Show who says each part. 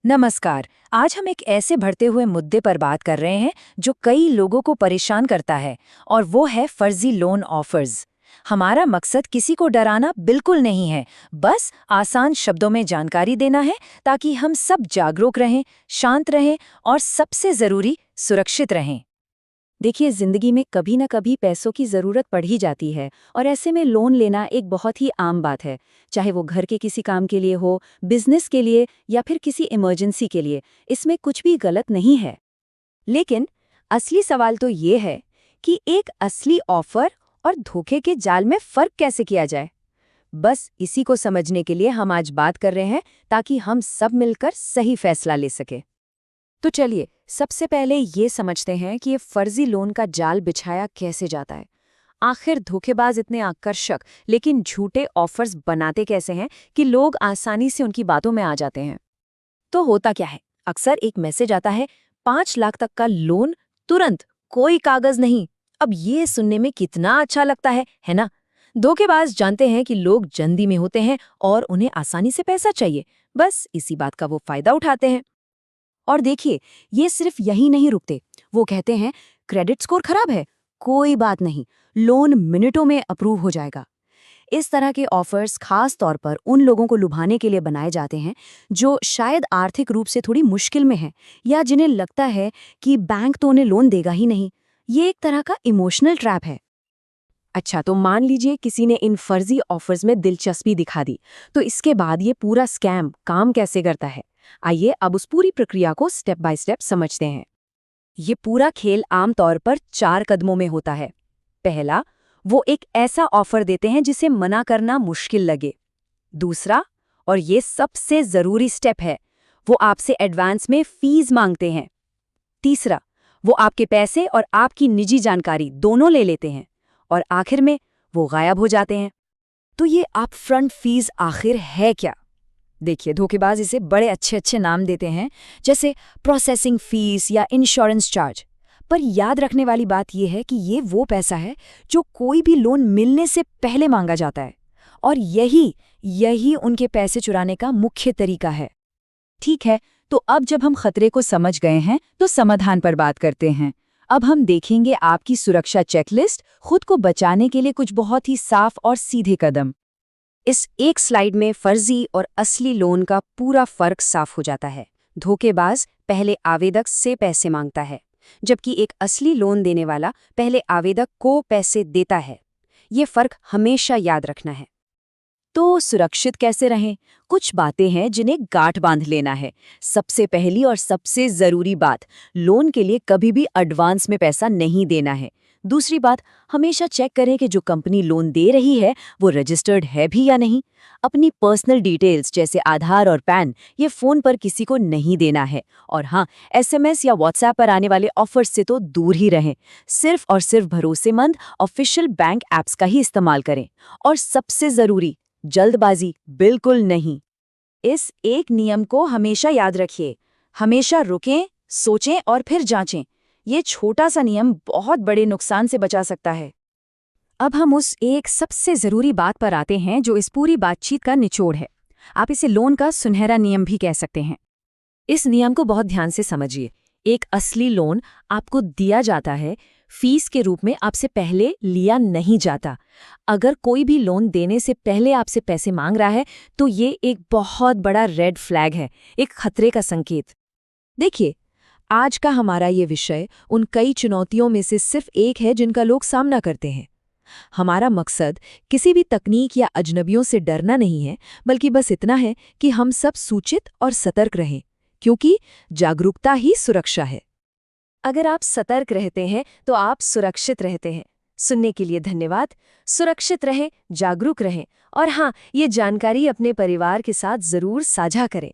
Speaker 1: नमस्कार। आज हम एक ऐसे बढ़ते हुए मुद्दे पर बात कर रहे हैं जो कई लोगों को परेशान करता है, और वो है फर्जी लोन ऑफर्स। हमारा मकसद किसी को डराना बिल्कुल नहीं है, बस आसान शब्दों में जानकारी देना है ताकि हम सब जागरूक रहें, शांत रहें और सबसे जरूरी सुरक्षित रहें। देखिए, जिंदगी में कभी न कभी पैसों की जरूरत पड़ ही जाती है, और ऐसे में लोन लेना एक बहुत ही आम बात है। चाहे वो घर के किसी काम के लिए हो, बिजनेस के लिए या फिर किसी इमरजेंसी के लिए, इसमें कुछ भी गलत नहीं है। लेकिन असली सवाल तो ये है कि एक असली ऑफर और धोखे के जाल में फर्क कैसे किया जाए। बस इसी को समझने के लिए हम आज बात कर रहे हैं, ताकि हम सब मिलकर सही फैसला ले सके। तो चलिए, सबसे पहले ये समझते हैं कि ये फर्जी लोन का जाल बिछाया कैसे जाता है। आखिर धोखेबाज इतने आकर्षक लेकिन झूठे ऑफर्स बनाते कैसे हैं कि लोग आसानी से उनकी बातों में आ जाते हैं। तो होता क्या है, अक्सर एक मैसेज आता है, 5 लाख तक का लोन तुरंत, कोई कागज नहीं। अब ये सुनने में कितना अच्छा लगता है ना। धोखेबाज जानते हैं कि लोग जल्दी में होते हैं और उन्हें आसानी से पैसा चाहिए, बस इसी बात का वो फायदा उठाते हैं। और देखिए, ये सिर्फ यही नहीं रुकते। वो कहते हैं क्रेडिट स्कोर खराब है, कोई बात नहीं, लोन मिनटों में अप्रूव हो जाएगा। इस तरह के ऑफर्स खास तौर पर उन लोगों को लुभाने के लिए बनाए जाते हैं जो शायद आर्थिक रूप से थोड़ी मुश्किल में हैं, या जिन्हें लगता है कि बैंक तो उन्हें लोन देगा ही नहीं। ये एक तरह का इमोशनल ट्रैप है। अच्छा, तो मान लीजिए किसी ने इन फर्जी ऑफर्स में दिलचस्पी दिखा दी, तो इसके बाद ये पूरा स्कैम काम कैसे करता है। आइए अब उस पूरी प्रक्रिया को स्टेप बाय स्टेप समझते हैं। ये पूरा खेल आमतौर पर 4 कदमों में होता है। पहला, वो एक ऐसा ऑफर देते हैं जिसे मना करना मुश्किल लगे। दूसरा, और ये सबसे जरूरी स्टेप है, वो आपसे एडवांस में फीस मांगते हैं। तीसरा, वो आपके पैसे और आपकी निजी जानकारी दोनों ले लेते हैं। और आखिर में वो गायब हो जाते हैं। तो ये अपफ्रंट फीस आखिर है क्या? देखिए, धोखेबाज इसे बड़े अच्छे अच्छे नाम देते हैं, जैसे प्रोसेसिंग फीस या इंश्योरेंस चार्ज। पर याद रखने वाली बात यह है कि ये वो पैसा है जो कोई भी लोन मिलने से पहले मांगा जाता है, और यही उनके पैसे चुराने का मुख्य तरीका है। ठीक है, तो अब जब हम खतरे को समझ गए हैं तो समाधान पर बात करते हैं। अब हम देखेंगे आपकी सुरक्षा चेकलिस्ट, खुद को बचाने के लिए कुछ बहुत ही साफ और सीधे कदम। इस एक स्लाइड में फर्जी और असली लोन का पूरा फर्क साफ हो जाता है। धोखेबाज पहले आवेदक से पैसे मांगता है, जबकि एक असली लोन देने वाला पहले आवेदक को पैसे देता है। ये फर्क हमेशा याद रखना है। तो सुरक्षित कैसे रहें? कुछ बातें हैं जिन्हें गांठ बांध लेना है। सबसे पहली और सबसे जरूरी बात, लोन के लिए कभी भी एडवांस में पैसा नहीं देना है। दूसरी बात, हमेशा चेक करें कि जो कंपनी लोन दे रही है वो रजिस्टर्ड है भी या नहीं। अपनी पर्सनल डिटेल्स जैसे आधार और पैन ये फोन पर किसी को नहीं देना है। और हाँ, एसएमएस या व्हाट्सएप पर आने वाले ऑफर्स से तो दूर ही रहें। सिर्फ और सिर्फ भरोसेमंद ऑफिशियल बैंक ऐप्स का ही इस्तेमाल करें। और सबसे जरूरी, जल्दबाजी बिल्कुल नहीं। इस एक नियम को हमेशा याद रखिए, हमेशा रुकें, सोचें और फिर जांचें। ये छोटा सा नियम बहुत बड़े नुकसान से बचा सकता है। अब हम उस एक सबसे जरूरी बात पर आते हैं जो इस पूरी बातचीत का निचोड़ है। आप इसे लोन का सुनहरा नियम भी कह सकते हैं। इस नियम को बहुत ध्यान से समझिए। एक असली लोन आपको दिया जाता है, फीस के रूप में आपसे पहले लिया नहीं जाता। अगर कोई भी लोन देने से पहले आपसे पैसे मांग रहा है तो ये एक बहुत बड़ा रेड फ्लैग है, एक खतरे का संकेत। देखिए, आज का हमारा ये विषय उन कई चुनौतियों में से सिर्फ एक है जिनका लोग सामना करते हैं। हमारा मकसद किसी भी तकनीक या अजनबियों से डरना नहीं है, बल्कि बस इतना है कि हम सब सूचित और सतर्क रहें, क्योंकि जागरूकता ही सुरक्षा है। अगर आप सतर्क रहते हैं तो आप सुरक्षित रहते हैं। सुनने के लिए धन्यवाद। सुरक्षित रहें, जागरूक रहें, और हाँ, ये जानकारी अपने परिवार के साथ जरूर साझा करें।